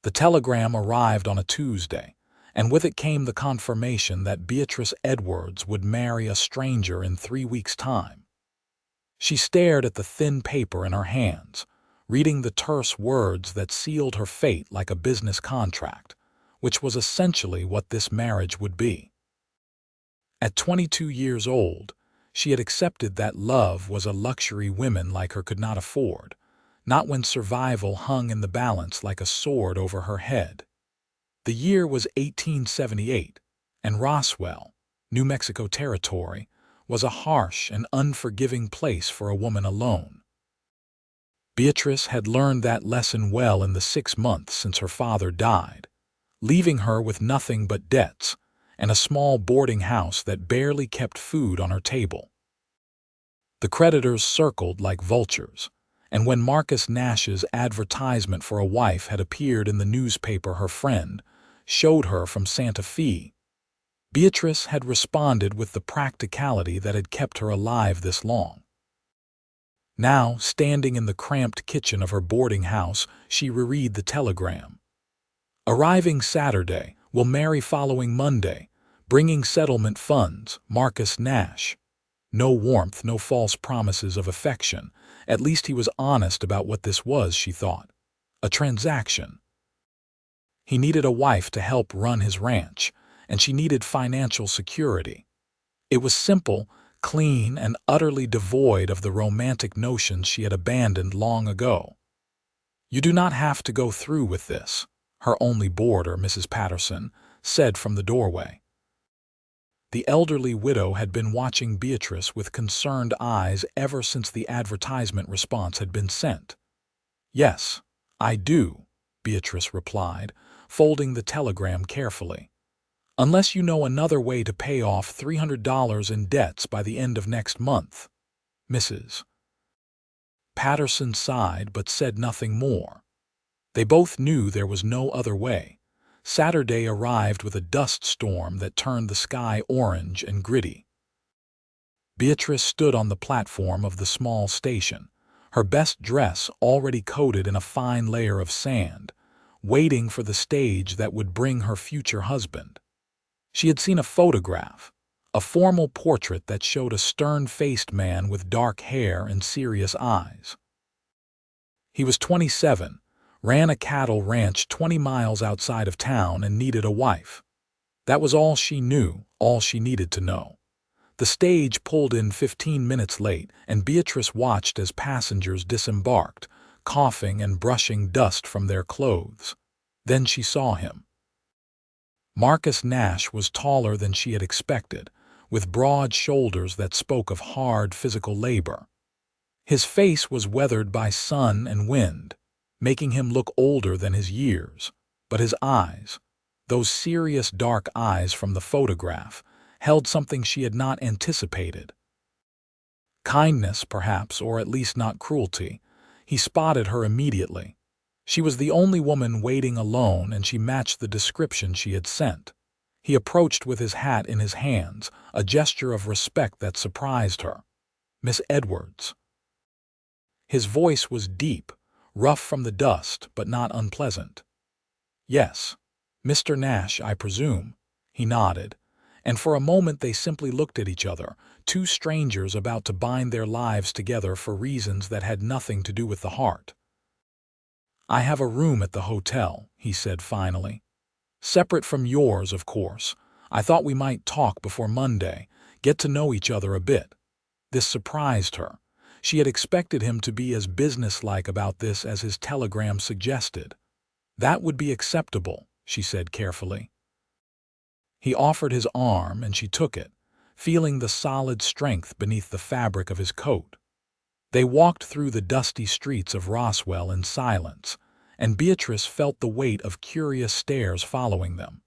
The telegram arrived on a Tuesday, and with it came the confirmation that Beatrice Edwards would marry a stranger in 3 weeks' time. She stared at the thin paper in her hands, reading the terse words that sealed her fate like a business contract, which was essentially what this marriage would be. At 22 years old, she had accepted that love was a luxury women like her could not afford, not when survival hung in the balance like a sword over her head. The year was 1878, and Roswell, New Mexico Territory, was a harsh and unforgiving place for a woman alone. Beatrice had learned that lesson well in the 6 months since her father died, leaving her with nothing but debts and a small boarding house that barely kept food on her table. The creditors circled like vultures, and when Marcus Nash's advertisement for a wife had appeared in the newspaper her friend showed her from Santa Fe, Beatrice had responded with the practicality that had kept her alive this long. Now, standing in the cramped kitchen of her boarding house, she reread the telegram. Arriving Saturday, will marry following Monday, bringing settlement funds, Marcus Nash. No warmth, no false promises of affection. At least he was honest about what this was, she thought. A transaction. He needed a wife to help run his ranch, and she needed financial security. It was simple, clean, and utterly devoid of the romantic notions she had abandoned long ago. "You do not have to go through with this," her only boarder, Mrs. Patterson, said from the doorway. The elderly widow had been watching Beatrice with concerned eyes ever since the advertisement response had been sent. "Yes, I do," Beatrice replied, folding the telegram carefully. "Unless you know another way to pay off $300 in debts by the end of next month." Mrs. Patterson sighed but said nothing more. They both knew there was no other way. Saturday arrived with a dust storm that turned the sky orange and gritty. Beatrice stood on the platform of the small station, her best dress already coated in a fine layer of sand, waiting for the stage that would bring her future husband. She had seen a photograph, a formal portrait that showed a stern-faced man with dark hair and serious eyes. He was 27, ran a cattle ranch 20 miles outside of town, and needed a wife. That was all she knew, all she needed to know. The stage pulled in 15 minutes late, and Beatrice watched as passengers disembarked, coughing and brushing dust from their clothes. Then she saw him. Marcus Nash was taller than she had expected, with broad shoulders that spoke of hard physical labor. His face was weathered by sun and wind, making him look older than his years, but his eyes, those serious dark eyes from the photograph, held something she had not anticipated. Kindness, perhaps, or at least not cruelty. He spotted her immediately. She was the only woman waiting alone, and she matched the description she had sent. He approached with his hat in his hands, a gesture of respect that surprised her. "Miss Edwards." His voice was deep, rough from the dust, but not unpleasant. "Yes, Mr. Nash, I presume." He nodded, and for a moment they simply looked at each other, two strangers about to bind their lives together for reasons that had nothing to do with the heart. "I have a room at the hotel," he said finally. "Separate from yours, of course. I thought we might talk before Monday, get to know each other a bit." This surprised her. She had expected him to be as businesslike about this as his telegram suggested. "That would be acceptable," she said carefully. He offered his arm, and she took it, feeling the solid strength beneath the fabric of his coat. They walked through the dusty streets of Roswell in silence, and Beatrice felt the weight of curious stares following them.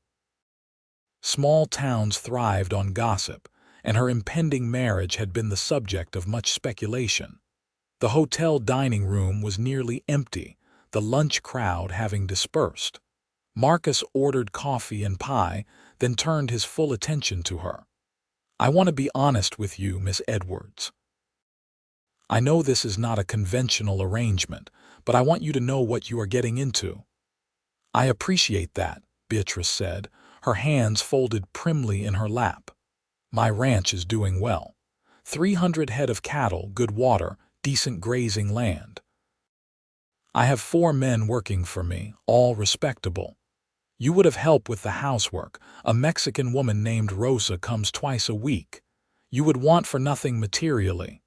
Small towns thrived on gossip, and her impending marriage had been the subject of much speculation. The hotel dining room was nearly empty, the lunch crowd having dispersed. Marcus ordered coffee and pie, then turned his full attention to her. "I want to be honest with you, Miss Edwards. I know this is not a conventional arrangement, but I want you to know what you are getting into. "I appreciate that," Beatrice said, her hands folded primly in her lap. "My ranch is doing well. 300 head of cattle, good water, decent grazing land. I have 4 men working for me, all respectable. You would have help with the housework. A Mexican woman named Rosa comes twice a week. You would want for nothing materially."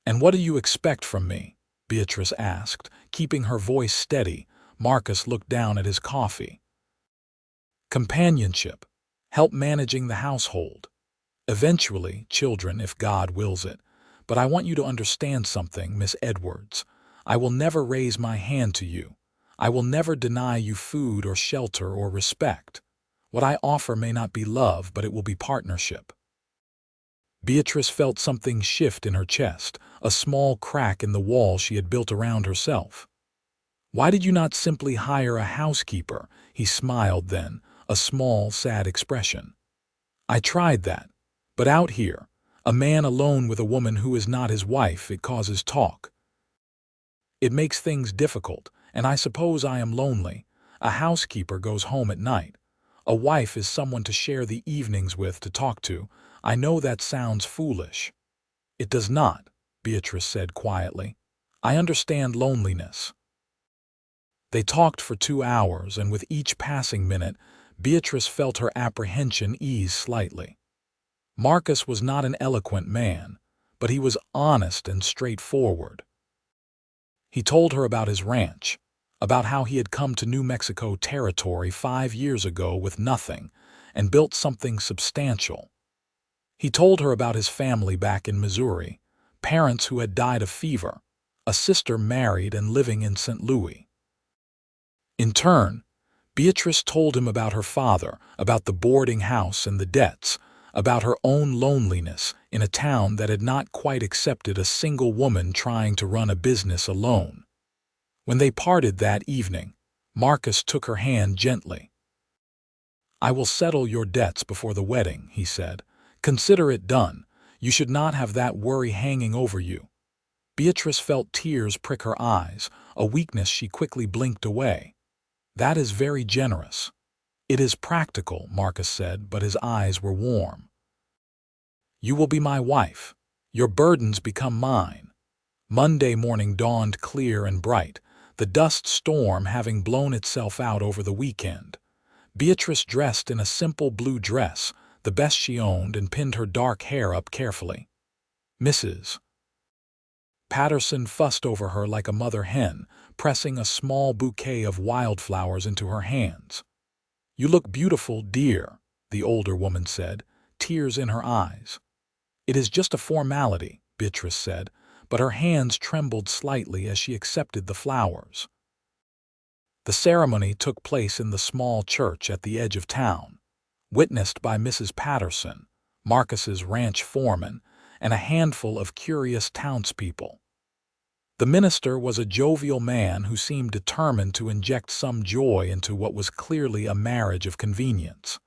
"And what do you expect from me?" Beatrice asked, keeping her voice steady. Marcus looked down at his coffee. "Companionship. Help managing the household. Eventually, children, if God wills it. But I want you to understand something, Miss Edwards. I will never raise my hand to you. I will never deny you food or shelter or respect. What I offer may not be love, but it will be partnership." Beatrice felt something shift in her chest, a small crack in the wall she had built around herself. "Why did you not simply hire a housekeeper?" He smiled then, a small, sad expression. "I tried that. But out here, a man alone with a woman who is not his wife, it causes talk. It makes things difficult, and I suppose I am lonely. A housekeeper goes home at night. A wife is someone to share the evenings with, to talk to. I know that sounds foolish." "It does not," Beatrice said quietly. "I understand loneliness." They talked for 2 hours, and with each passing minute, Beatrice felt her apprehension ease slightly. Marcus was not an eloquent man, but he was honest and straightforward. He told her about his ranch, about how he had come to New Mexico territory 5 years ago with nothing and built something substantial. He told her about his family back in Missouri, parents who had died of fever, a sister married and living in St. Louis. In turn, Beatrice told him about her father, about the boarding house and the debts, about her own loneliness in a town that had not quite accepted a single woman trying to run a business alone. When they parted that evening, Marcus took her hand gently. "I will settle your debts before the wedding," he said. "Consider it done. You should not have that worry hanging over you." Beatrice felt tears prick her eyes, a weakness she quickly blinked away. "That is very generous." "It is practical," Marcus said, but his eyes were warm. "You will be my wife. Your burdens become mine." Monday morning dawned clear and bright, the dust storm having blown itself out over the weekend. Beatrice dressed in a simple blue dress, the best she owned, and pinned her dark hair up carefully. Mrs. Patterson fussed over her like a mother hen, pressing a small bouquet of wildflowers into her hands. "You look beautiful, dear," the older woman said, tears in her eyes. "It is just a formality," Beatrice said, but her hands trembled slightly as she accepted the flowers. The ceremony took place in the small church at the edge of town, witnessed by Mrs. Patterson, Marcus's ranch foreman, and a handful of curious townspeople. The minister was a jovial man who seemed determined to inject some joy into what was clearly a marriage of convenience.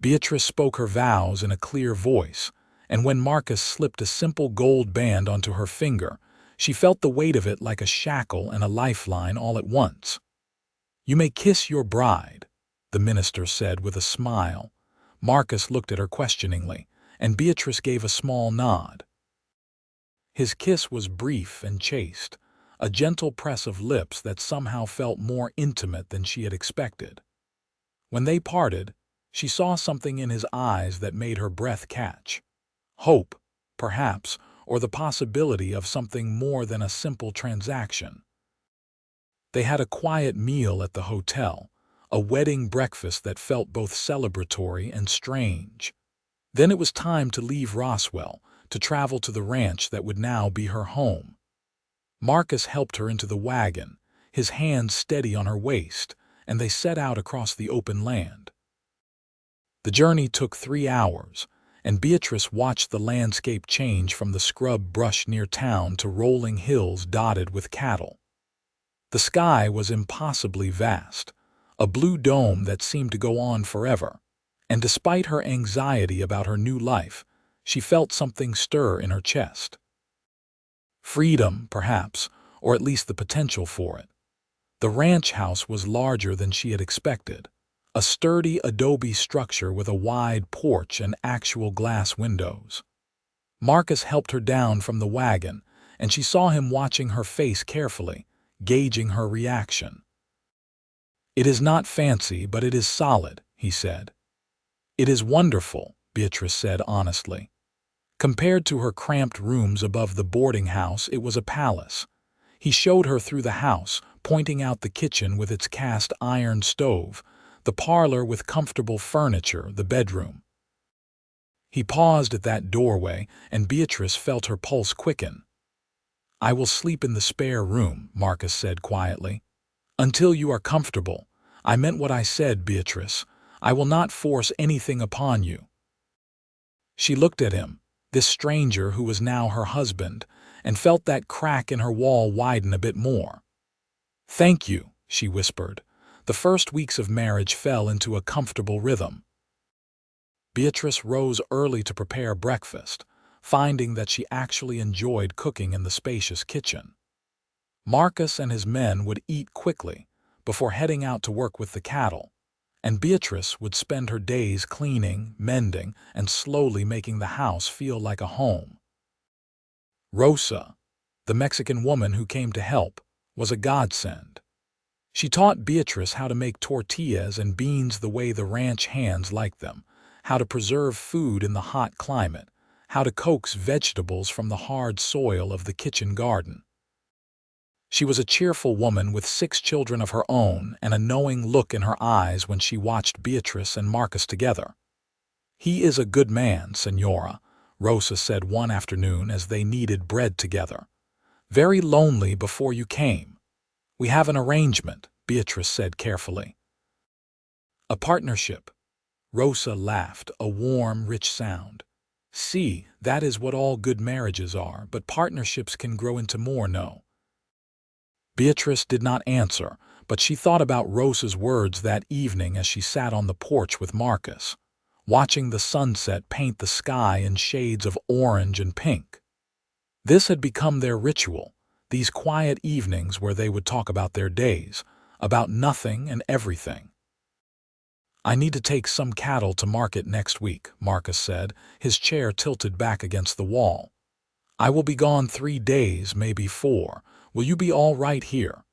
Beatrice spoke her vows in a clear voice, and when Marcus slipped a simple gold band onto her finger, she felt the weight of it like a shackle and a lifeline all at once. "You may kiss your bride," the minister said with a smile. Marcus looked at her questioningly, and Beatrice gave a small nod. His kiss was brief and chaste, a gentle press of lips that somehow felt more intimate than she had expected. When they parted, she saw something in his eyes that made her breath catch. Hope, perhaps, or the possibility of something more than a simple transaction. They had a quiet meal at the hotel, a wedding breakfast that felt both celebratory and strange. Then it was time to leave Roswell, to travel to the ranch that would now be her home. Marcus helped her into the wagon, his hand steady on her waist, and they set out across the open land. The journey took 3 hours, and Beatrice watched the landscape change from the scrub brush near town to rolling hills dotted with cattle. The sky was impossibly vast, a blue dome that seemed to go on forever, and despite her anxiety about her new life, she felt something stir in her chest. Freedom, perhaps, or at least the potential for it. The ranch house was larger than she had expected, a sturdy adobe structure with a wide porch and actual glass windows. Marcus helped her down from the wagon, and she saw him watching her face carefully, gauging her reaction. "It is not fancy, but it is solid," he said. "It is wonderful," Beatrice said honestly. Compared to her cramped rooms above the boarding house, it was a palace. He showed her through the house, pointing out the kitchen with its cast iron stove, the parlor with comfortable furniture, the bedroom. He paused at that doorway, and Beatrice felt her pulse quicken. "I will sleep in the spare room," Marcus said quietly. "Until you are comfortable. I meant what I said, Beatrice. I will not force anything upon you." She looked at him, this stranger who was now her husband, and felt that crack in her wall widen a bit more. "Thank you," she whispered. The first weeks of marriage fell into a comfortable rhythm. Beatrice rose early to prepare breakfast, finding that she actually enjoyed cooking in the spacious kitchen. Marcus and his men would eat quickly before heading out to work with the cattle, and Beatrice would spend her days cleaning, mending, and slowly making the house feel like a home. Rosa, the Mexican woman who came to help, was a godsend. She taught Beatrice how to make tortillas and beans the way the ranch hands liked them, how to preserve food in the hot climate, how to coax vegetables from the hard soil of the kitchen garden. She was a cheerful woman with 6 children of her own and a knowing look in her eyes when she watched Beatrice and Marcus together. "He is a good man, Senora," Rosa said one afternoon as they kneaded bread together. "Very lonely before you came." "We have an arrangement," Beatrice said carefully. "A partnership." Rosa laughed, a warm, rich sound. "See, that is what all good marriages are, but partnerships can grow into more, no?" Beatrice did not answer, but she thought about Rosa's words that evening as she sat on the porch with Marcus, watching the sunset paint the sky in shades of orange and pink. This had become their ritual, these quiet evenings where they would talk about their days, about nothing and everything. "I need to take some cattle to market next week," Marcus said, his chair tilted back against the wall. "I will be gone 3 days, maybe 4. Will you be all right here?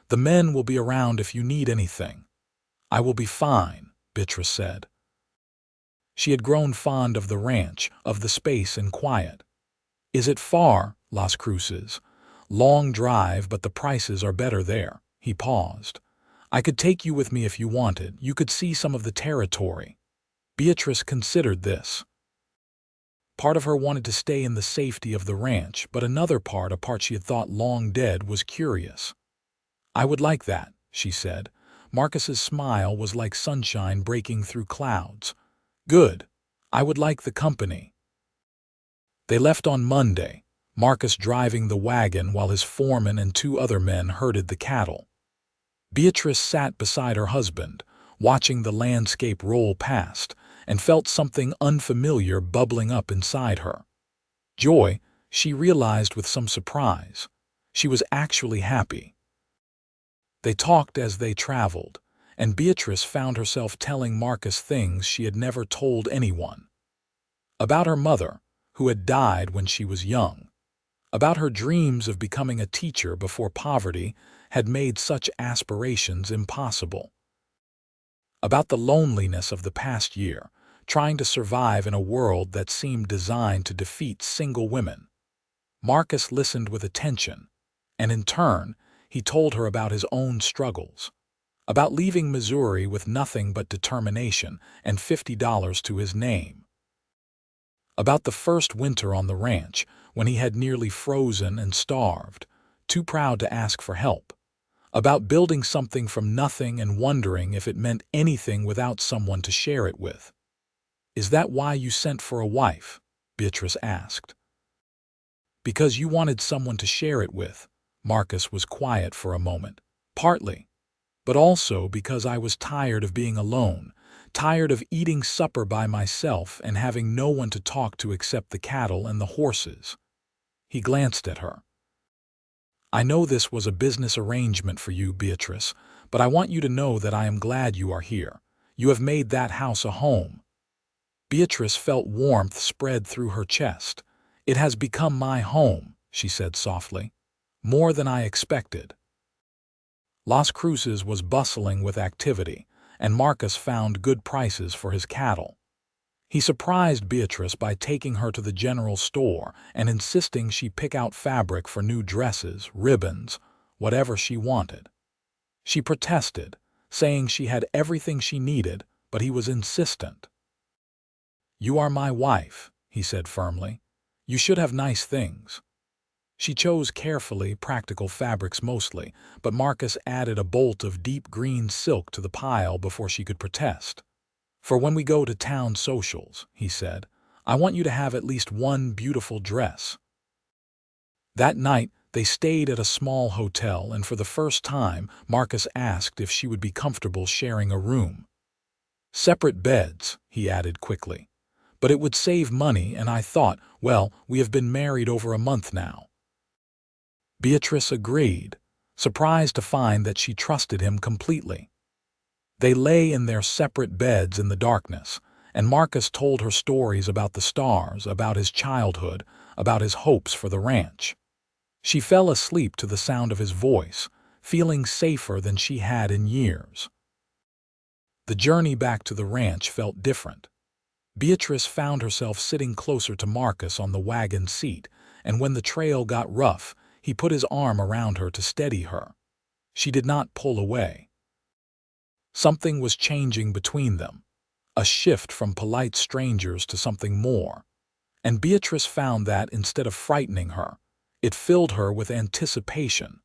The men will be around if you need anything." "I will be fine," Beatrice said. She had grown fond of the ranch, of the space and quiet. "Is it far, Las Cruces?" "Long drive, but the prices are better there." He paused. "I could take you with me if you wanted. You could see some of the territory." Beatrice considered this. Part of her wanted to stay in the safety of the ranch, but another part, a part she had thought long dead, was curious. "I would like that," she said. Marcus's smile was like sunshine breaking through clouds. "Good. I would like the company." They left on Monday, Marcus driving the wagon while his foreman and 2 other men herded the cattle. Beatrice sat beside her husband, watching the landscape roll past, and felt something unfamiliar bubbling up inside her. Joy, she realized with some surprise. She was actually happy. They talked as they traveled, and Beatrice found herself telling Marcus things she had never told anyone. About her mother, who had died when she was young. About her dreams of becoming a teacher before poverty had made such aspirations impossible. About the loneliness of the past year, trying to survive in a world that seemed designed to defeat single women. Marcus listened with attention, and in turn, he told her about his own struggles. About leaving Missouri with nothing but determination and $50 to his name. About the first winter on the ranch, when he had nearly frozen and starved, too proud to ask for help. About building something from nothing and wondering if it meant anything without someone to share it with. "Is that why you sent for a wife?" Beatrice asked. "Because you wanted someone to share it with." Marcus was quiet for a moment. "Partly. But also because I was tired of being alone, tired of eating supper by myself and having no one to talk to except the cattle and the horses." He glanced at her. I know this was a business arrangement for you, Beatrice, but I want you to know that I am glad you are here. You have made that house a home." Beatrice felt warmth spread through her chest. "It has become my home," she said softly. "More than I expected." Las Cruces was bustling with activity, and Marcus found good prices for his cattle. He surprised Beatrice by taking her to the general store and insisting she pick out fabric for new dresses, ribbons, whatever she wanted. She protested, saying she had everything she needed, but he was insistent. "You are my wife," he said firmly. "You should have nice things." She chose carefully, practical fabrics mostly, but Marcus added a bolt of deep green silk to the pile before she could protest. "For when we go to town socials," he said, "I want you to have at least one beautiful dress." That night, they stayed at a small hotel, and for the first time, Marcus asked if she would be comfortable sharing a room. "Separate beds," he added quickly. "But it would save money, and I thought, well, we have been married over a month now." Beatrice agreed, surprised to find that she trusted him completely. They lay in their separate beds in the darkness, and Marcus told her stories about the stars, about his childhood, about his hopes for the ranch. She fell asleep to the sound of his voice, feeling safer than she had in years. The journey back to the ranch felt different. Beatrice found herself sitting closer to Marcus on the wagon seat, and when the trail got rough, he put his arm around her to steady her. She did not pull away. Something was changing between them, a shift from polite strangers to something more. And Beatrice found that, instead of frightening her, it filled her with anticipation.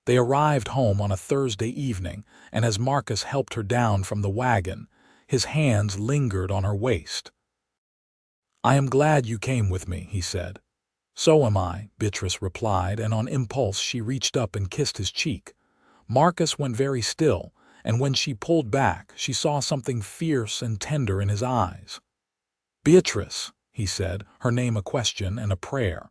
They arrived home on a Thursday evening, and as Marcus helped her down from the wagon, his hands lingered on her waist. "I am glad you came with me," he said. "So am I," Beatrice replied, and on impulse she reached up and kissed his cheek. Marcus went very still, and when she pulled back, she saw something fierce and tender in his eyes. "Beatrice," he said, her name a question and a prayer.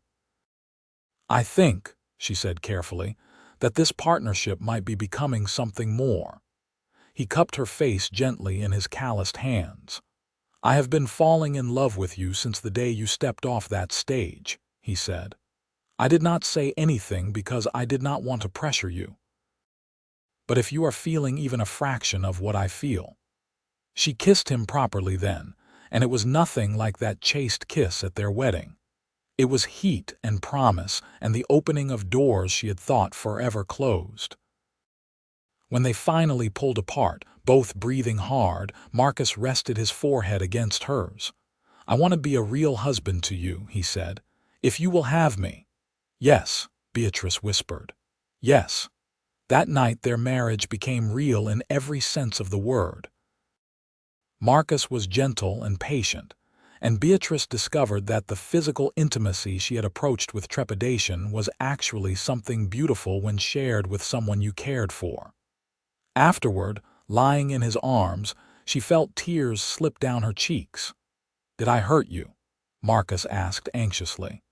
"I think," she said carefully, "that this partnership might be becoming something more." He cupped her face gently in his calloused hands. "I have been falling in love with you since the day you stepped off that stage," he said. "I did not say anything because I did not want to pressure you. But if you are feeling even a fraction of what I feel—" She kissed him properly then, and it was nothing like that chaste kiss at their wedding. It was heat and promise and the opening of doors she had thought forever closed. When they finally pulled apart, both breathing hard, Marcus rested his forehead against hers. "I want to be a real husband to you," he said, "if you will have me." "Yes," Beatrice whispered. "Yes." That night their marriage became real in every sense of the word. Marcus was gentle and patient, and Beatrice discovered that the physical intimacy she had approached with trepidation was actually something beautiful when shared with someone you cared for. Afterward, lying in his arms, she felt tears slip down her cheeks. "Did I hurt you?" Marcus asked anxiously.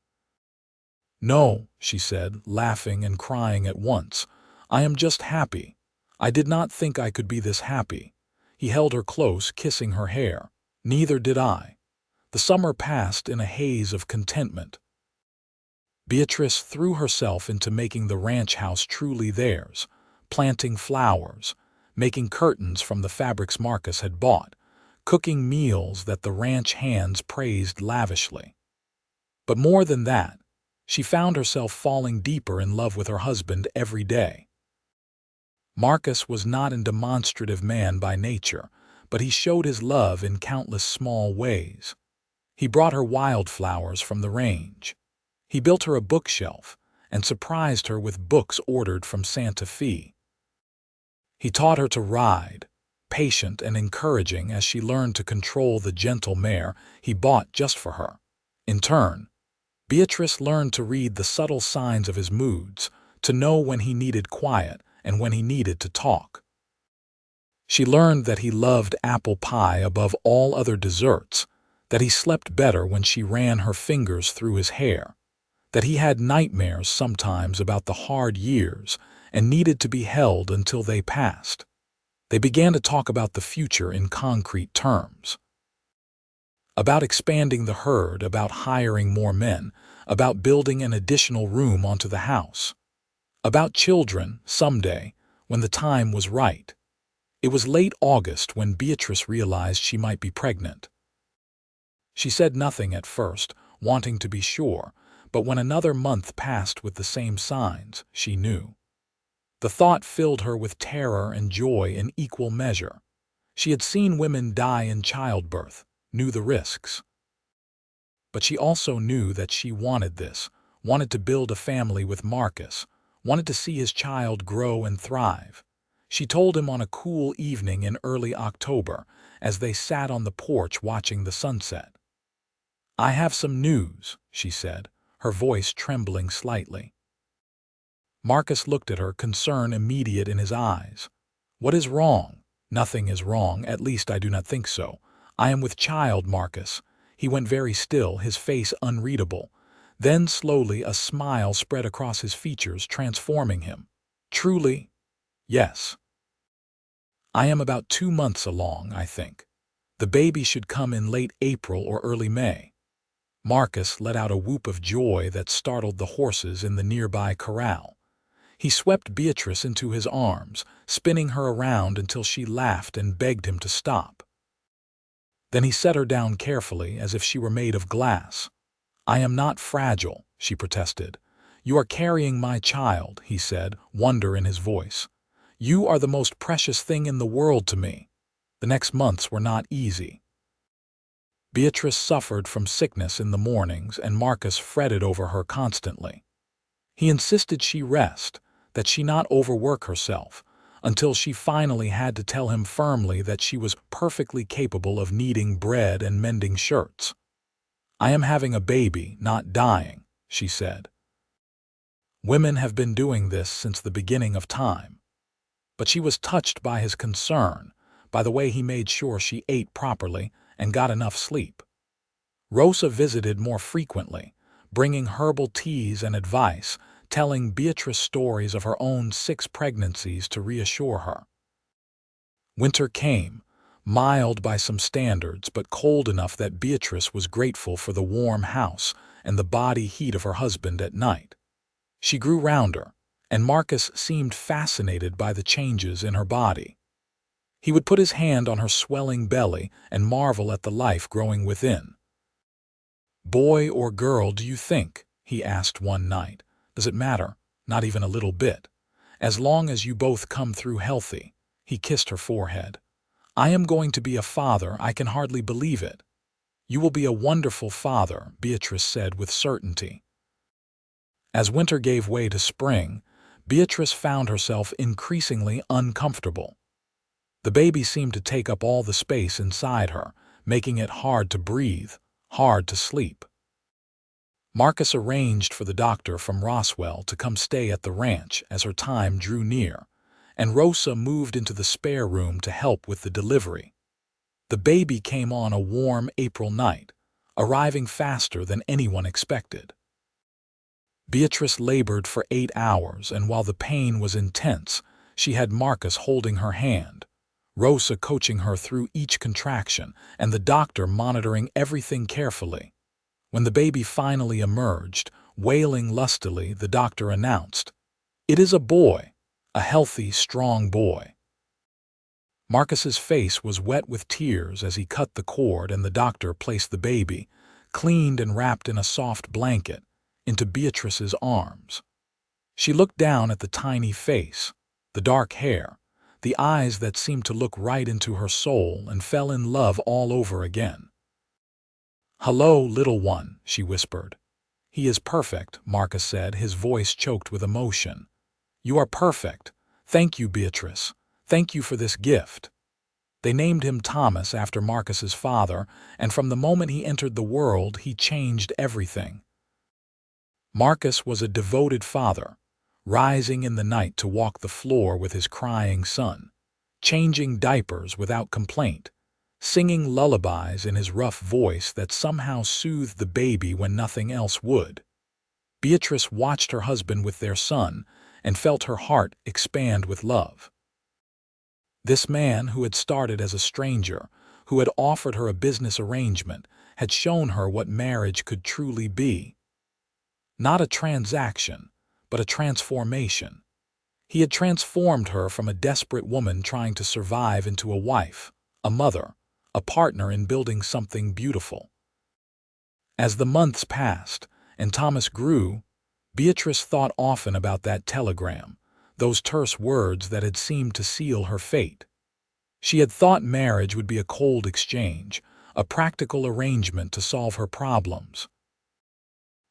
"No," she said, laughing and crying at once. "I am just happy. I did not think I could be this happy." He held her close, kissing her hair. "Neither did I." The summer passed in a haze of contentment. Beatrice threw herself into making the ranch house truly theirs, planting flowers, making curtains from the fabrics Marcus had bought, cooking meals that the ranch hands praised lavishly. But more than that, she found herself falling deeper in love with her husband every day. Marcus was not a demonstrative man by nature, but he showed his love in countless small ways. He brought her wildflowers from the range. He built her a bookshelf and surprised her with books ordered from Santa Fe. He taught her to ride, patient and encouraging as she learned to control the gentle mare he bought just for her. In turn, Beatrice learned to read the subtle signs of his moods, to know when he needed quiet and when he needed to talk. She learned that he loved apple pie above all other desserts, that he slept better when she ran her fingers through his hair, that he had nightmares sometimes about the hard years and needed to be held until they passed. They began to talk about the future in concrete terms. About expanding the herd, about hiring more men, about building an additional room onto the house. About children, someday, when the time was right. It was late August when Beatrice realized she might be pregnant. She said nothing at first, wanting to be sure, but when another month passed with the same signs, she knew. The thought filled her with terror and joy in equal measure. She had seen women die in childbirth, knew the risks. But she also knew that she wanted this, wanted to build a family with Marcus, wanted to see his child grow and thrive. She told him on a cool evening in early October, as they sat on the porch watching the sunset. "I have some news," she said, her voice trembling slightly. Marcus looked at her, concern immediate in his eyes. "What is wrong?" "Nothing is wrong, at least I do not think so. I am with child, Marcus." He went very still, his face unreadable. Then slowly a smile spread across his features, transforming him. "Truly?" "Yes. I am about 2 months along, I think. The baby should come in late April or early May." Marcus let out a whoop of joy that startled the horses in the nearby corral. He swept Beatrice into his arms, spinning her around until she laughed and begged him to stop. Then he set her down carefully, as if she were made of glass. "I am not fragile," she protested. "You are carrying my child," he said, wonder in his voice. "You are the most precious thing in the world to me." The next months were not easy. Beatrice suffered from sickness in the mornings, and Marcus fretted over her constantly. He insisted she rest, that she not overwork herself, until she finally had to tell him firmly that she was perfectly capable of kneading bread and mending shirts. "I am having a baby, not dying," she said. "Women have been doing this since the beginning of time." But she was touched by his concern, by the way he made sure she ate properly and got enough sleep. Rosa visited more frequently, bringing herbal teas and advice, telling Beatrice stories of her own 6 pregnancies to reassure her. Winter came, mild by some standards, but cold enough that Beatrice was grateful for the warm house and the body heat of her husband at night. She grew rounder, and Marcus seemed fascinated by the changes in her body. He would put his hand on her swelling belly and marvel at the life growing within. "Boy or girl, do you think?" he asked one night. "Does it matter? Not even a little bit. As long as you both come through healthy." He kissed her forehead. "I am going to be a father, I can hardly believe it." "You will be a wonderful father," Beatrice said with certainty. As winter gave way to spring, Beatrice found herself increasingly uncomfortable. The baby seemed to take up all the space inside her, making it hard to breathe, hard to sleep. Marcus arranged for the doctor from Roswell to come stay at the ranch as her time drew near, and Rosa moved into the spare room to help with the delivery. The baby came on a warm April night, arriving faster than anyone expected. Beatrice labored for 8 hours, and while the pain was intense, she had Marcus holding her hand, Rosa coaching her through each contraction, and the doctor monitoring everything carefully. When the baby finally emerged, wailing lustily, the doctor announced, "It is a boy, a healthy, strong boy." Marcus's face was wet with tears as he cut the cord and the doctor placed the baby, cleaned and wrapped in a soft blanket, into Beatrice's arms. She looked down at the tiny face, the dark hair, the eyes that seemed to look right into her soul, and fell in love all over again. "Hello, little one," she whispered. "He is perfect," Marcus said, his voice choked with emotion. "You are perfect. Thank you, Beatrice. Thank you for this gift." They named him Thomas after Marcus's father, and from the moment he entered the world, he changed everything. Marcus was a devoted father, rising in the night to walk the floor with his crying son, changing diapers without complaint, singing lullabies in his rough voice that somehow soothed the baby when nothing else would. Beatrice watched her husband with their son and felt her heart expand with love. This man, who had started as a stranger, who had offered her a business arrangement, had shown her what marriage could truly be. Not a transaction, but a transformation. He had transformed her from a desperate woman trying to survive into a wife, a mother, a partner in building something beautiful. As the months passed and Thomas grew, Beatrice thought often about that telegram, those terse words that had seemed to seal her fate. She had thought marriage would be a cold exchange, a practical arrangement to solve her problems.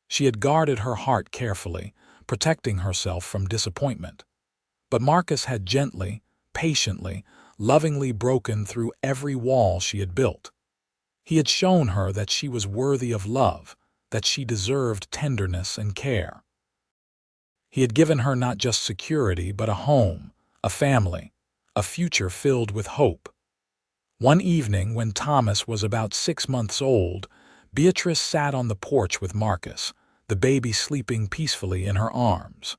She had guarded her heart carefully, protecting herself from disappointment. But Marcus had gently, patiently, lovingly broken through every wall she had built. He had shown her that she was worthy of love, that she deserved tenderness and care. He had given her not just security, but a home, a family, a future filled with hope. One evening, when Thomas was about 6 months old, Beatrice sat on the porch with Marcus, the baby sleeping peacefully in her arms.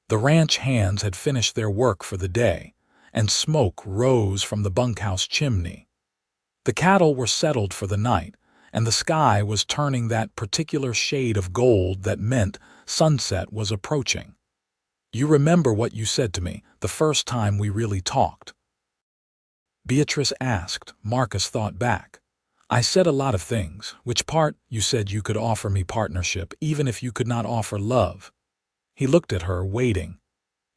The ranch hands had finished their work for the day, and smoke rose from the bunkhouse chimney. The cattle were settled for the night, and the sky was turning that particular shade of gold that meant sunset was approaching. "You remember what you said to me the first time we really talked?" Beatrice asked. Marcus thought back. "I said a lot of things. Which part?" "You said you could offer me partnership even if you could not offer love." He looked at her, waiting.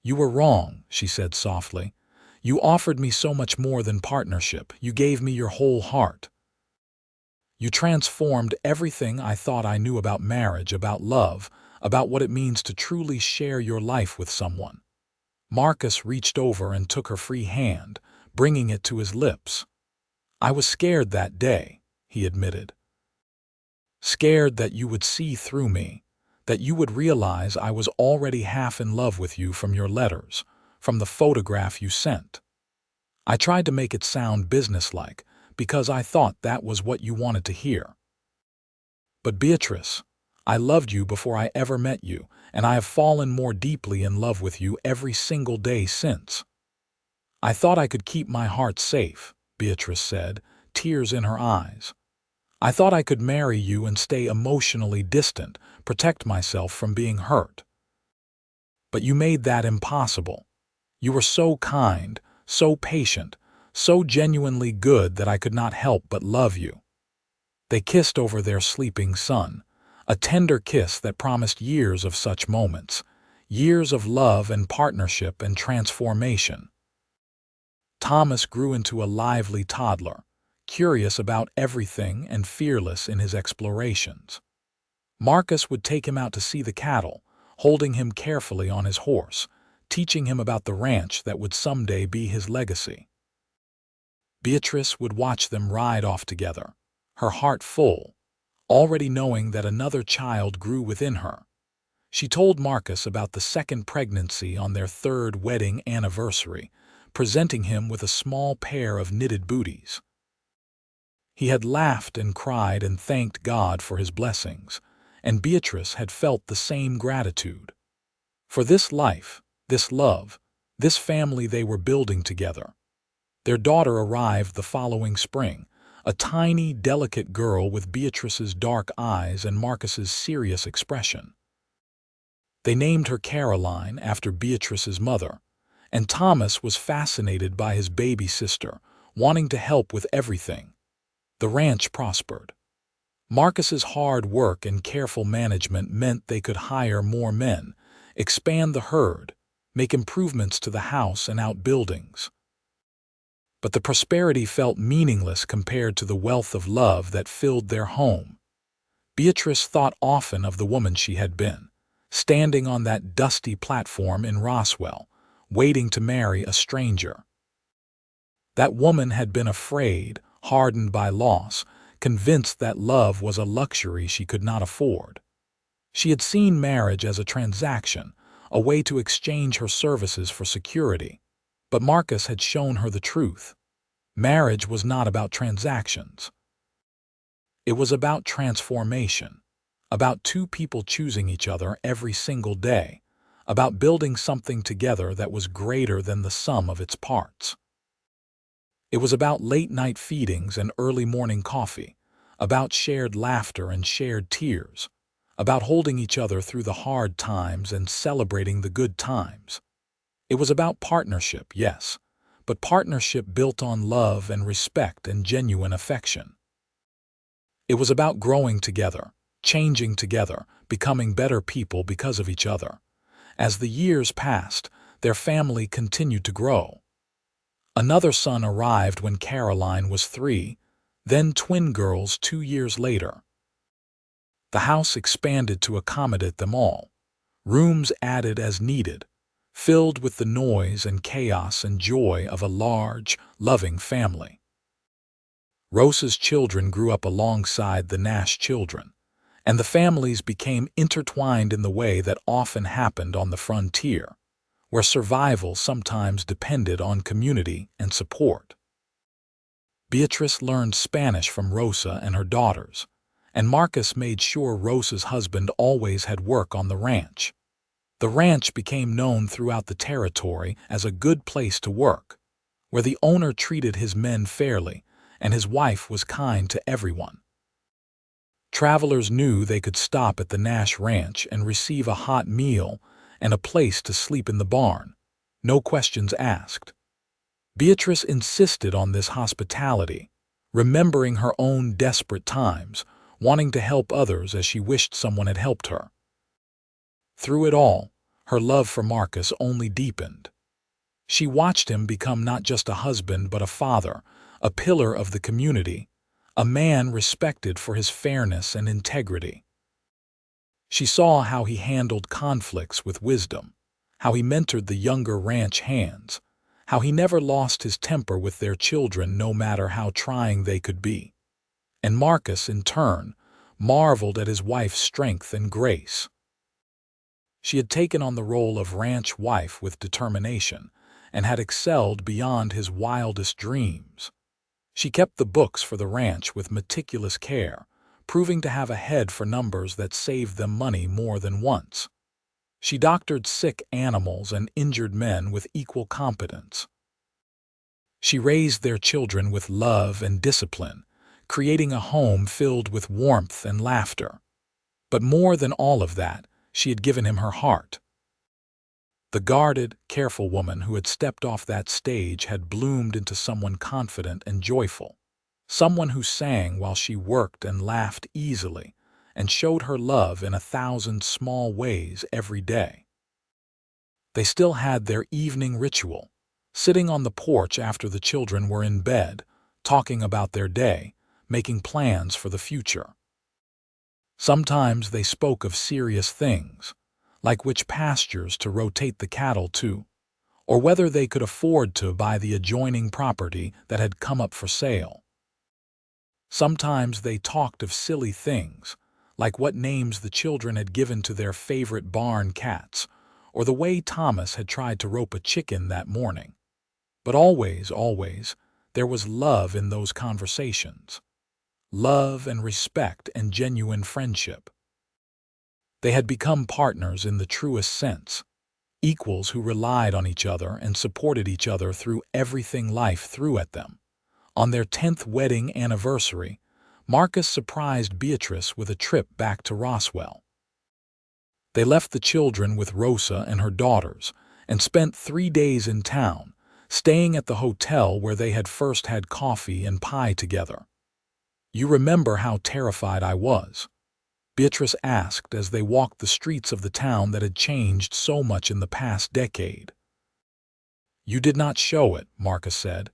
"You were wrong," she said softly. "You offered me so much more than partnership. You gave me your whole heart. You transformed everything I thought I knew about marriage, about love, about what it means to truly share your life with someone." Marcus reached over and took her free hand, bringing it to his lips. "I was scared that day," he admitted. "Scared that you would see through me, that you would realize I was already half in love with you from your letters, from the photograph you sent. I tried to make it sound businesslike, because I thought that was what you wanted to hear. But Beatrice, I loved you before I ever met you, and I have fallen more deeply in love with you every single day since." "I thought I could keep my heart safe," Beatrice said, tears in her eyes. "I thought I could marry you and stay emotionally distant, protect myself from being hurt. But you made that impossible. You were so kind, so patient, so genuinely good that I could not help but love you." They kissed over their sleeping son, a tender kiss that promised years of such moments, years of love and partnership and transformation. Thomas grew into a lively toddler, curious about everything and fearless in his explorations. Marcus would take him out to see the cattle, holding him carefully on his horse, teaching him about the ranch that would someday be his legacy. Beatrice would watch them ride off together, her heart full, already knowing that another child grew within her. She told Marcus about the second pregnancy on their third wedding anniversary, presenting him with a small pair of knitted booties. He had laughed and cried and thanked God for his blessings, and Beatrice had felt the same gratitude. For this life, this love, this family they were building together. Their daughter arrived the following spring, a tiny, delicate girl with Beatrice's dark eyes and Marcus's serious expression. They named her Caroline after Beatrice's mother, and Thomas was fascinated by his baby sister, wanting to help with everything. The ranch prospered. Marcus's hard work and careful management meant they could hire more men, expand the herd, make improvements to the house and outbuildings. But the prosperity felt meaningless compared to the wealth of love that filled their home. Beatrice thought often of the woman she had been, standing on that dusty platform in Roswell, waiting to marry a stranger. That woman had been afraid, hardened by loss, convinced that love was a luxury she could not afford. She had seen marriage as a transaction, a way to exchange her services for security. But Marcus had shown her the truth. Marriage was not about transactions. It was about transformation, about two people choosing each other every single day, about building something together that was greater than the sum of its parts. It was about late-night feedings and early morning coffee, about shared laughter and shared tears, about holding each other through the hard times and celebrating the good times. It was about partnership, yes, but partnership built on love and respect and genuine affection. It was about growing together, changing together, becoming better people because of each other. As the years passed, their family continued to grow. Another son arrived when Caroline was 3, then twin girls 2 years later. The house expanded to accommodate them all, rooms added as needed, filled with the noise and chaos and joy of a large, loving family. Rosa's children grew up alongside the Nash children, and the families became intertwined in the way that often happened on the frontier, where survival sometimes depended on community and support. Beatrice learned Spanish from Rosa and her daughters, and Marcus made sure Rosa's husband always had work on the ranch. The ranch became known throughout the territory as a good place to work, where the owner treated his men fairly and his wife was kind to everyone. Travelers knew they could stop at the Nash Ranch and receive a hot meal and a place to sleep in the barn, no questions asked. Beatrice insisted on this hospitality, remembering her own desperate times, wanting to help others as she wished someone had helped her. Through it all, her love for Marcus only deepened. She watched him become not just a husband but a father, a pillar of the community, a man respected for his fairness and integrity. She saw how he handled conflicts with wisdom, how he mentored the younger ranch hands, how he never lost his temper with their children no matter how trying they could be. And Marcus, in turn, marveled at his wife's strength and grace. She had taken on the role of ranch wife with determination and had excelled beyond his wildest dreams. She kept the books for the ranch with meticulous care, proving to have a head for numbers that saved them money more than once. She doctored sick animals and injured men with equal competence. She raised their children with love and discipline, creating a home filled with warmth and laughter. But more than all of that, she had given him her heart. The guarded, careful woman who had stepped off that stage had bloomed into someone confident and joyful, someone who sang while she worked and laughed easily, and showed her love in 1,000 small ways every day. They still had their evening ritual, sitting on the porch after the children were in bed, talking about their day, making plans for the future. Sometimes they spoke of serious things, like which pastures to rotate the cattle to, or whether they could afford to buy the adjoining property that had come up for sale. Sometimes they talked of silly things, like what names the children had given to their favorite barn cats, or the way Thomas had tried to rope a chicken that morning. But always, there was love in those conversations. Love and respect and genuine friendship. They had become partners in the truest sense, equals who relied on each other and supported each other through everything life threw at them. On their 10th wedding anniversary, Marcus surprised Beatrice with a trip back to Roswell. They left the children with Rosa and her daughters and spent 3 days in town, staying at the hotel where they had first had coffee and pie together. "You remember how terrified I was?" Beatrice asked as they walked the streets of the town that had changed so much in the past decade. "You did not show it," Marcus said.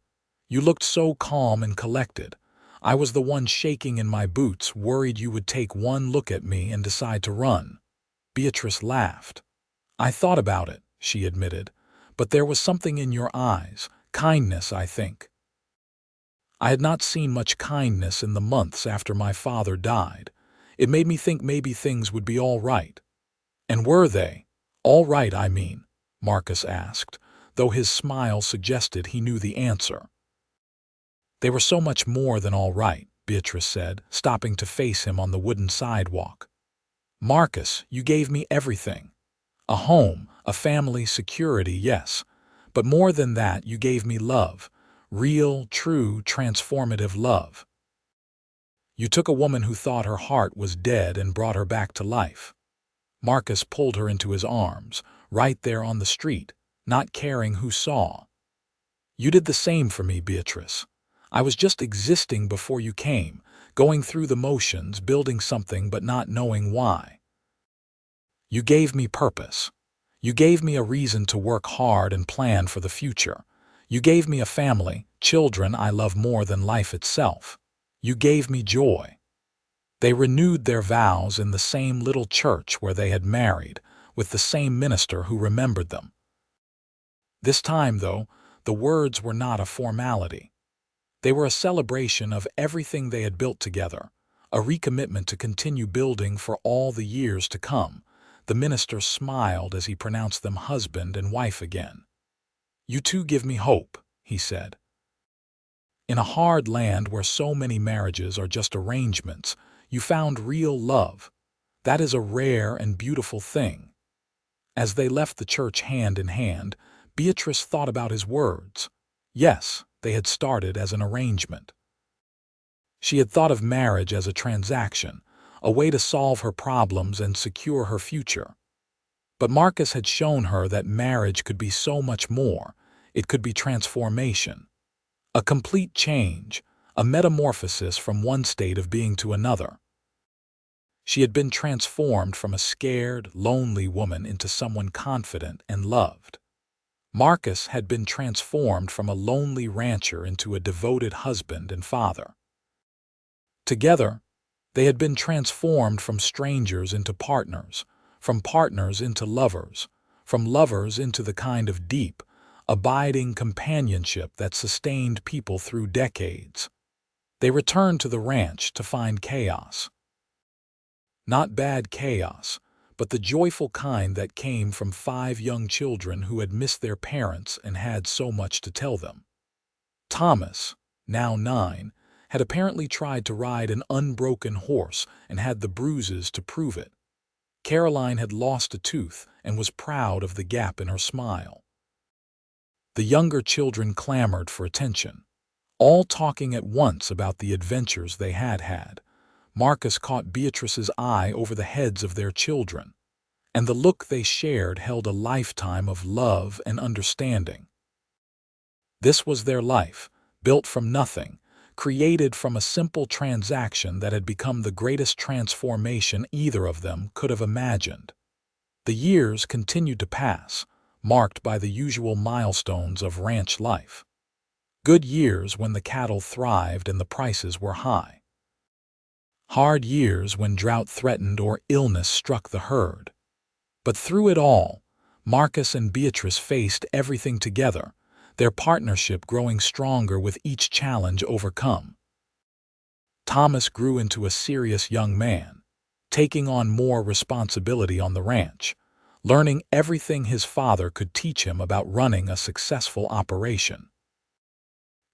"You looked so calm and collected. I was the one shaking in my boots, worried you would take one look at me and decide to run." Beatrice laughed. "I thought about it," she admitted, "but there was something in your eyes, kindness, I think." I had not seen much kindness in the months after my father died. It made me think maybe things would be all right. "And were they? All right, I mean?" Marcus asked, though his smile suggested he knew the answer. "They were so much more than all right," Beatrice said, stopping to face him on the wooden sidewalk. Marcus, you gave me everything. A home, a family, security, yes. But more than that, you gave me love. Real, true, transformative love. You took a woman who thought her heart was dead and brought her back to life. Marcus pulled her into his arms, right there on the street, not caring who saw. You did the same for me, Beatrice. I was just existing before you came, going through the motions, building something but not knowing why. You gave me purpose. You gave me a reason to work hard and plan for the future. You gave me a family, children I love more than life itself. You gave me joy. They renewed their vows in the same little church where they had married, with the same minister who remembered them. This time, though, the words were not a formality. They were a celebration of everything they had built together, a recommitment to continue building for all the years to come. The minister smiled as he pronounced them husband and wife again. You two give me hope, he said. In a hard land where so many marriages are just arrangements, you found real love. That is a rare and beautiful thing. As they left the church hand in hand, Beatrice thought about his words. Yes, they had started as an arrangement. She had thought of marriage as a transaction, a way to solve her problems and secure her future. But Marcus had shown her that marriage could be so much more. It could be transformation. A complete change, a metamorphosis from one state of being to another. She had been transformed from a scared, lonely woman into someone confident and loved. Marcus had been transformed from a lonely rancher into a devoted husband and father. Together, they had been transformed from strangers into partners, from partners into lovers, from lovers into the kind of deep, abiding companionship that sustained people through decades. They returned to the ranch to find chaos. Not bad chaos, but the joyful kind that came from 5 young children who had missed their parents and had so much to tell them. Thomas, now 9, had apparently tried to ride an unbroken horse and had the bruises to prove it. Caroline had lost a tooth and was proud of the gap in her smile. The younger children clamored for attention, all talking at once about the adventures they had had. Marcus caught Beatrice's eye over the heads of their children, and the look they shared held a lifetime of love and understanding. This was their life, built from nothing, created from a simple transaction that had become the greatest transformation either of them could have imagined. The years continued to pass, marked by the usual milestones of ranch life. Good years when the cattle thrived and the prices were high. Hard years when drought threatened or illness struck the herd. But through it all, Marcus and Beatrice faced everything together, their partnership growing stronger with each challenge overcome. Thomas grew into a serious young man, taking on more responsibility on the ranch, learning everything his father could teach him about running a successful operation.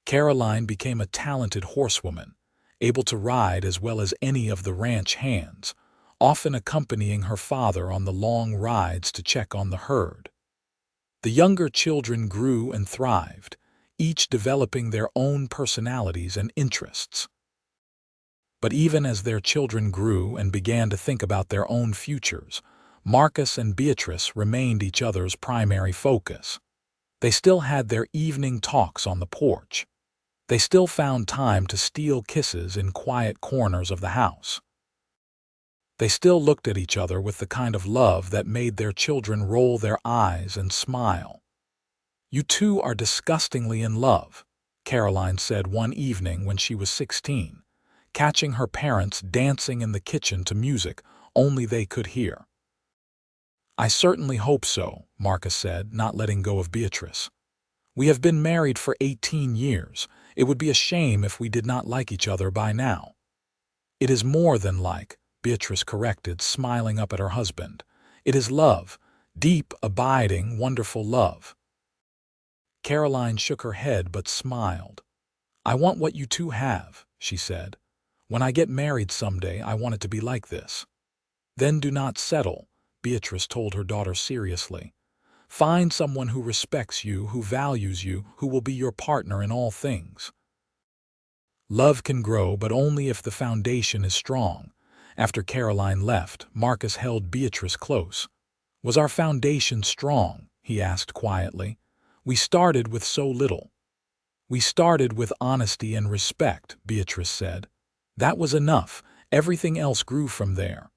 Caroline became a talented horsewoman, able to ride as well as any of the ranch hands, often accompanying her father on the long rides to check on the herd. The younger children grew and thrived, each developing their own personalities and interests. But even as their children grew and began to think about their own futures, Marcus and Beatrice remained each other's primary focus. They still had their evening talks on the porch. They still found time to steal kisses in quiet corners of the house. They still looked at each other with the kind of love that made their children roll their eyes and smile. "You two are disgustingly in love," Caroline said one evening when she was 16, catching her parents dancing in the kitchen to music only they could hear. "I certainly hope so," Marcus said, not letting go of Beatrice. "We have been married for 18 years. It would be a shame if we did not like each other by now." "It is more than like," Beatrice corrected, smiling up at her husband. "It is love, deep, abiding, wonderful love." Caroline shook her head but smiled. "I want what you two have," she said. "When I get married someday, I want it to be like this." Then do not settle, Beatrice told her daughter seriously. Find someone who respects you, who values you, who will be your partner in all things. Love can grow, but only if the foundation is strong. After Caroline left, Marcus held Beatrice close. Was our foundation strong? He asked quietly. We started with so little. We started with honesty and respect, Beatrice said. That was enough. Everything else grew from there.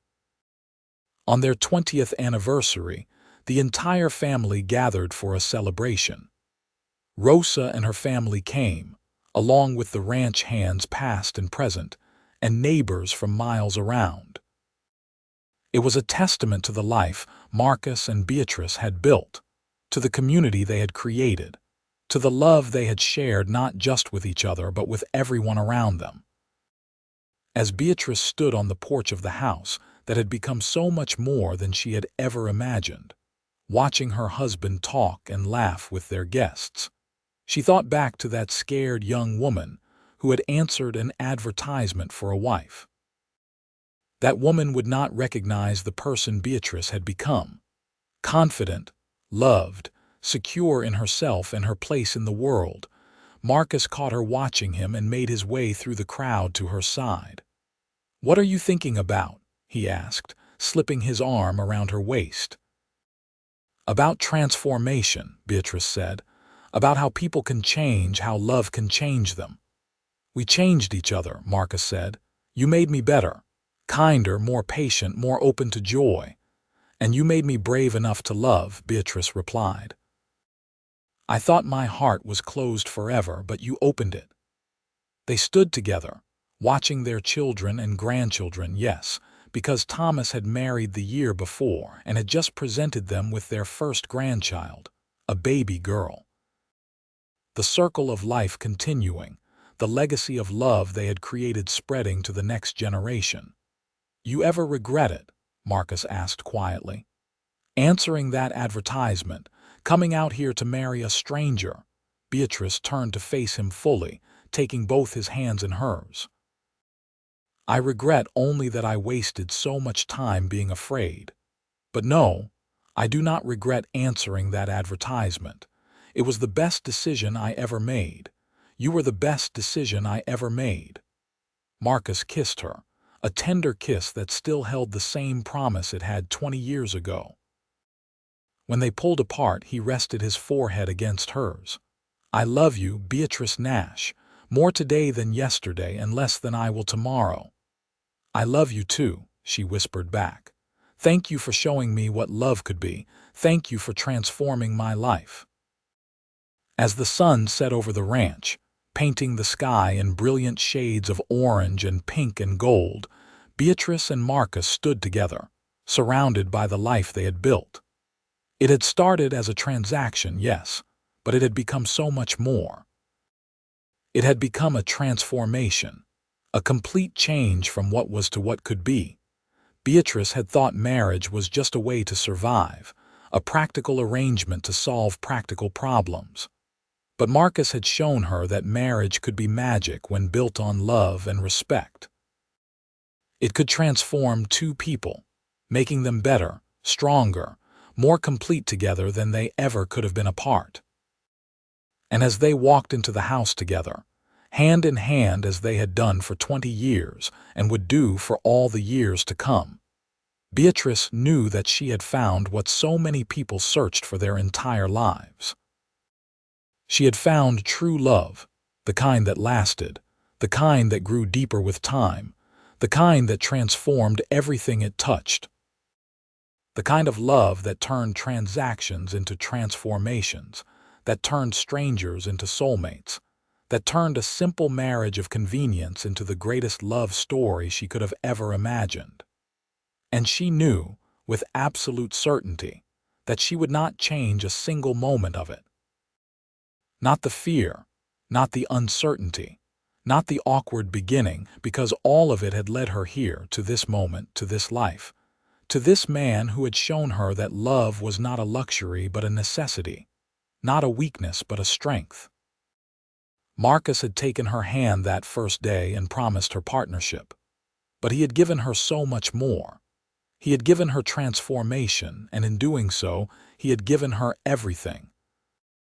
On their 20th anniversary, the entire family gathered for a celebration. Rosa and her family came, along with the ranch hands past and present, and neighbors from miles around. It was a testament to the life Marcus and Beatrice had built, to the community they had created, to the love they had shared not just with each other but with everyone around them. As Beatrice stood on the porch of the house that had become so much more than she had ever imagined, watching her husband talk and laugh with their guests, she thought back to that scared young woman who had answered an advertisement for a wife. That woman would not recognize the person Beatrice had become. Confident, loved, secure in herself and her place in the world, Marcus caught her watching him and made his way through the crowd to her side. "What are you thinking about?" he asked, slipping his arm around her waist. "About transformation," Beatrice said. "About how people can change, how love can change them." "We changed each other," Marcus said. "You made me better, kinder, more patient, more open to joy. And you made me brave enough to love," Beatrice replied. "I thought my heart was closed forever, but you opened it." They stood together, watching their children and grandchildren, yes, because Thomas had married the year before and had just presented them with their first grandchild, a baby girl. The circle of life continuing, the legacy of love they had created spreading to the next generation. "You ever regret it?" Marcus asked quietly. "Answering that advertisement, coming out here to marry a stranger?" Beatrice turned to face him fully, taking both his hands in hers. "I regret only that I wasted so much time being afraid. But no, I do not regret answering that advertisement. It was the best decision I ever made. You were the best decision I ever made." Marcus kissed her, a tender kiss that still held the same promise it had 20 years ago. When they pulled apart, he rested his forehead against hers. "I love you, Beatrice Nash, more today than yesterday and less than I will tomorrow." "I love you too," she whispered back. "Thank you for showing me what love could be. Thank you for transforming my life." As the sun set over the ranch, painting the sky in brilliant shades of orange and pink and gold, Beatrice and Marcus stood together, surrounded by the life they had built. It had started as a transaction, yes, but it had become so much more. It had become a transformation, a complete change from what was to what could be. Beatrice had thought marriage was just a way to survive, a practical arrangement to solve practical problems. But Marcus had shown her that marriage could be magic when built on love and respect. It could transform two people, making them better, stronger, more complete together than they ever could have been apart. And as they walked into the house together, hand in hand as they had done for 20 years and would do for all the years to come, Beatrice knew that she had found what so many people searched for their entire lives. She had found true love, the kind that lasted, the kind that grew deeper with time, the kind that transformed everything it touched. The kind of love that turned transactions into transformations, that turned strangers into soulmates, that turned a simple marriage of convenience into the greatest love story she could have ever imagined. And she knew, with absolute certainty, that she would not change a single moment of it. Not the fear, not the uncertainty, not the awkward beginning, because all of it had led her here, to this moment, to this life, to this man who had shown her that love was not a luxury but a necessity, not a weakness but a strength. Marcus had taken her hand that first day and promised her partnership. But he had given her so much more. He had given her transformation, and in doing so, he had given her everything.